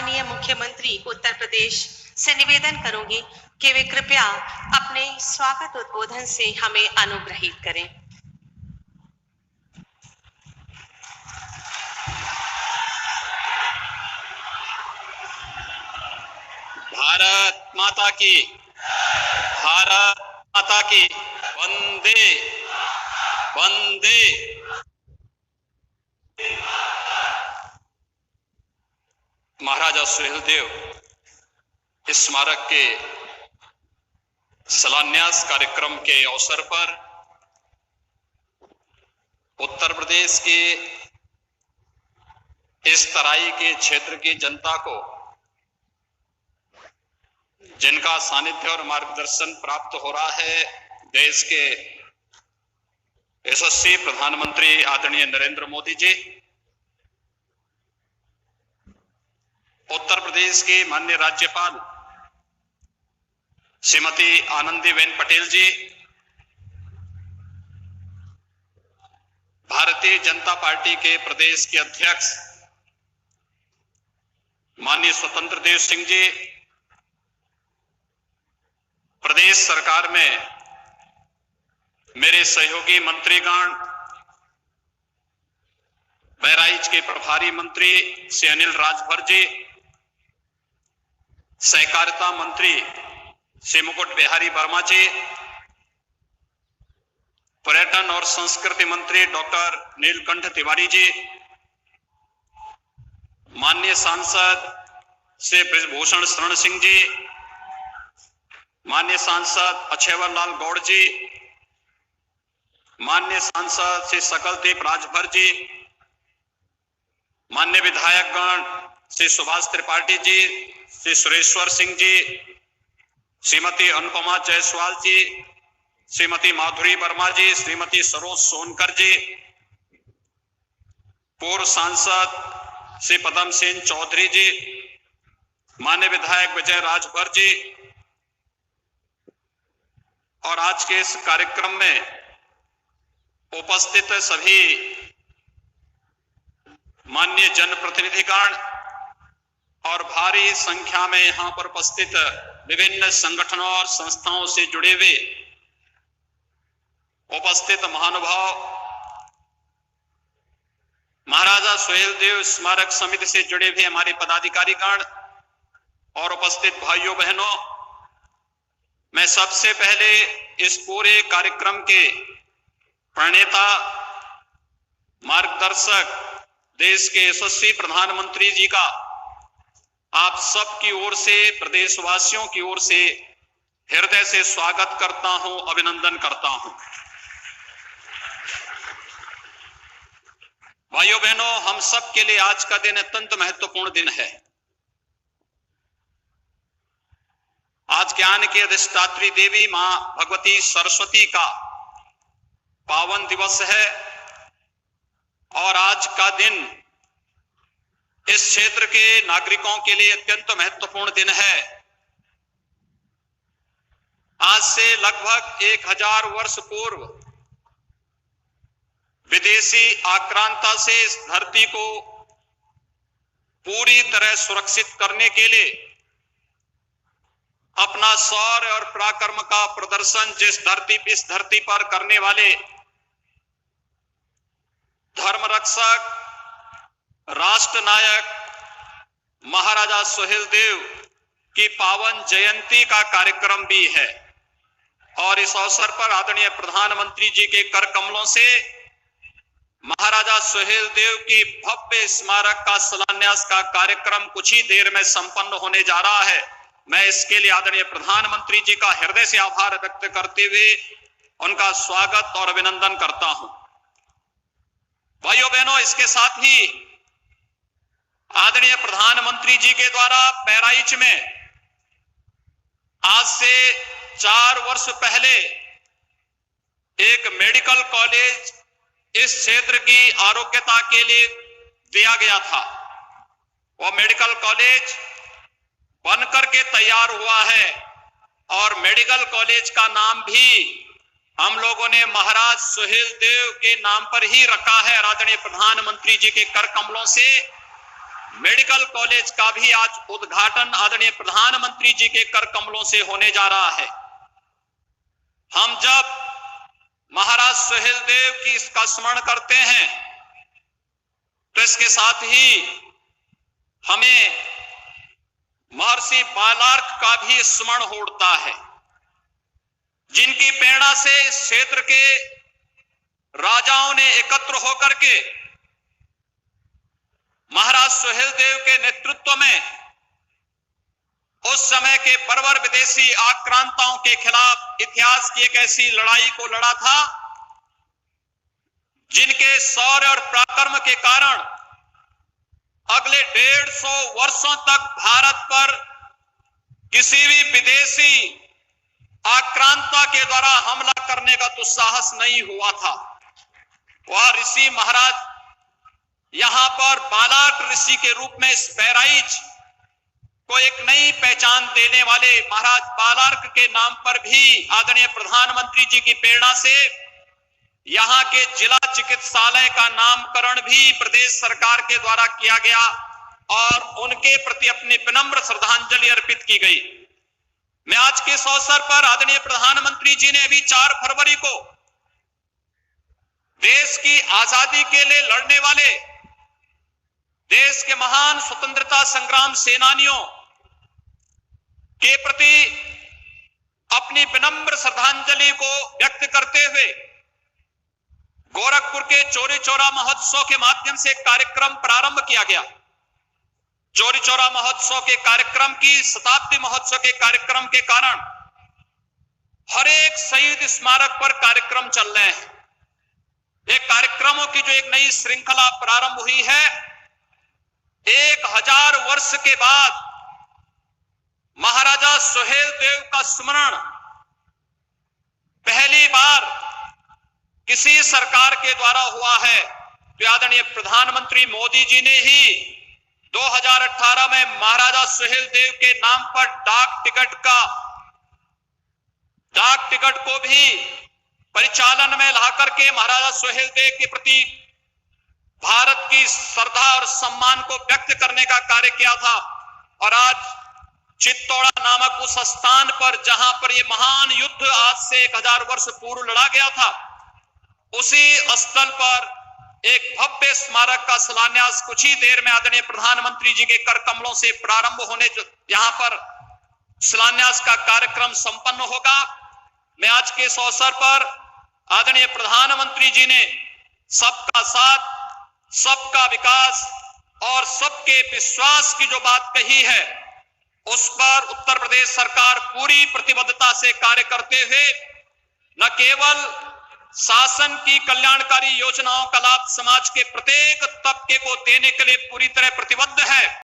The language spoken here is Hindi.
माननीय मुख्यमंत्री उत्तर प्रदेश से निवेदन करूंगी कि वे कृपया अपने स्वागत उद्बोधन से हमें अनुग्रहित करें। भारत माता की, भारत माता की, वंदे वंदे। महाराजा सुहेलदेव स्मारक के शिलान्यास कार्यक्रम के अवसर पर उत्तर प्रदेश के इस तराई के क्षेत्र की जनता को जिनका सानिध्य और मार्गदर्शन प्राप्त हो रहा है, देश के यशस्वी प्रधानमंत्री आदरणीय नरेंद्र मोदी जी, उत्तर प्रदेश के माननीय राज्यपाल श्रीमती आनंदीबेन पटेल जी, भारतीय जनता पार्टी के प्रदेश के अध्यक्ष माननीय स्वतंत्र देव सिंह जी, प्रदेश सरकार में मेरे सहयोगी मंत्रीगण, बहराइच के प्रभारी मंत्री श्री अनिल राजभर जी, सहकारिता मंत्री श्री मुकुट बिहारी वर्मा जी, पर्यटन और संस्कृति मंत्री डॉक्टर नीलकंठ तिवारी जी, माननीय सांसद श्री बृजभूषण शरण सिंह जी, माननीय सांसद अक्षयवर लाल गौड़ जी, माननीय सांसद श्री सकलदीप राजभर जी, माननीय विधायकगण श्री सुभाष त्रिपाठी जी, श्री सुरेश्वर सिंह जी, श्रीमती अनुपमा जायसवाल जी, श्रीमती माधुरी वर्मा जी, श्रीमती सरोज सोनकर जी, पूर्व सांसद श्री पदम सिंह चौधरी जी, माननीय विधायक विजय राजभर जी, और आज के इस कार्यक्रम में उपस्थित सभी माननीय जनप्रतिनिधिगण और भारी संख्या में यहां पर उपस्थित विभिन्न संगठनों और संस्थाओं से जुड़े हुए उपस्थित महानुभाव, महाराजा सुहेलदेव स्मारक समिति से जुड़े हुए हमारे पदाधिकारीगण और उपस्थित भाइयों बहनों, मैं सबसे पहले इस पूरे कार्यक्रम के प्रणेता, मार्गदर्शक, देश के यशस्वी प्रधानमंत्री जी का आप सब की ओर से, प्रदेशवासियों की ओर से हृदय से स्वागत करता हूं, अभिनंदन करता हूं। भाइयों बहनों, हम सब के लिए आज का दिन अत्यंत महत्वपूर्ण दिन है। आज ज्ञान की अधिष्ठात्री देवी मां भगवती सरस्वती का पावन दिवस है और आज का दिन इस क्षेत्र के नागरिकों के लिए अत्यंत महत्वपूर्ण दिन है। आज से लगभग 1000 वर्ष पूर्व विदेशी आक्रांता से इस धरती को पूरी तरह सुरक्षित करने के लिए अपना शौर्य और पराक्रम का प्रदर्शन इस धरती पर करने वाले धर्म रक्षक, राष्ट्र नायक महाराजा सुहेलदेव की पावन जयंती का कार्यक्रम भी है। और इस अवसर पर आदरणीय प्रधानमंत्री जी के कर कमलों से महाराजा सुहेलदेव की भव्य स्मारक का शिलान्यास का कार्यक्रम कुछ ही देर में संपन्न होने जा रहा है। मैं इसके लिए आदरणीय प्रधानमंत्री जी का हृदय से आभार व्यक्त करते हुए उनका स्वागत और अभिनंदन करता हूं। भाइयों बहनों, इसके साथ ही आदरणीय प्रधानमंत्री जी के द्वारा बहराइच में आज से 4 वर्ष पहले एक मेडिकल कॉलेज इस क्षेत्र की आरोग्यता के लिए दिया गया था। वो मेडिकल कॉलेज बनकर के तैयार हुआ है और मेडिकल कॉलेज का नाम भी हम लोगों ने महाराज सुहेलदेव के नाम पर ही रखा है। आदरणीय प्रधानमंत्री जी के कर कमलों से मेडिकल कॉलेज का भी आज उद्घाटन आदरणीय प्रधानमंत्री जी के कर कमलों से होने जा रहा है। हम जब महाराज सुहेलदेव की इसका स्मरण करते हैं तो इसके साथ ही हमें महर्षि बालार्क का भी स्मरण होता है, जिनकी प्रेरणा से इस क्षेत्र के राजाओं ने एकत्र होकर के महाराज सुहेलदेव के नेतृत्व में उस समय के बर्बर विदेशी आक्रांताओं के खिलाफ इतिहास की एक ऐसी लड़ाई को लड़ा था जिनके शौर्य और पराक्रम के कारण अगले 150 वर्षों तक भारत पर किसी भी विदेशी आक्रांता के द्वारा हमला करने का दुस्साहस नहीं हुआ था। वह ऋषि महाराज यहां पर बालार्क ऋषि के रूप में इस बहराइच को एक नई पहचान देने वाले महाराज बालार्क के नाम पर भी आदरणीय प्रधानमंत्री जी की प्रेरणा से यहां के जिला चिकित्सालय का नामकरण भी प्रदेश सरकार के द्वारा किया गया और उनके प्रति अपनी विनम्र श्रद्धांजलि अर्पित की गई। मैं आज के इस अवसर पर आदरणीय प्रधानमंत्री जी ने अभी 4 फरवरी को देश की आजादी के लिए लड़ने वाले देश के महान स्वतंत्रता संग्राम सेनानियों के प्रति अपनी विनम्र श्रद्धांजलि को व्यक्त करते हुए गोरखपुर के चौरी चौरा महोत्सव के माध्यम से एक कार्यक्रम प्रारंभ किया गया। चौरी चौरा महोत्सव के कार्यक्रम की शताब्दी महोत्सव के कार्यक्रम के कारण हर एक शहीद स्मारक पर कार्यक्रम चल रहे हैं। एक कार्यक्रमों की जो एक नई श्रृंखला प्रारंभ हुई है, 1000 वर्ष के बाद महाराजा सुहेलदेव का स्मरण पहली बार किसी सरकार के द्वारा हुआ है। तो आदरणीय प्रधानमंत्री मोदी जी ने ही 2018 में महाराजा सुहेलदेव के नाम पर डाक टिकट को भी परिचालन में लाकर के महाराजा सुहेलदेव के प्रति भारत की श्रद्धा और सम्मान को व्यक्त करने का कार्य किया था। और आज चित्तौड़ा नामक उस स्थान पर जहां पर ये महान युद्ध आज से 1000 वर्ष पूर्व लड़ा गया था, उसी स्थल पर एक भव्य स्मारक का शिलान्यास कुछ ही देर में आदरणीय प्रधानमंत्री जी के कर कमलों से प्रारंभ होने यहां पर शिलान्यास का कार्यक्रम संपन्न होगा। मैं आज के इस अवसर पर आदरणीय प्रधानमंत्री जी ने सबका साथ, सबका विकास और सबके विश्वास की जो बात कही है, उस पर उत्तर प्रदेश सरकार पूरी प्रतिबद्धता से कार्य करते हुए न केवल शासन की कल्याणकारी योजनाओं का लाभ समाज के प्रत्येक तबके को देने के लिए पूरी तरह प्रतिबद्ध है,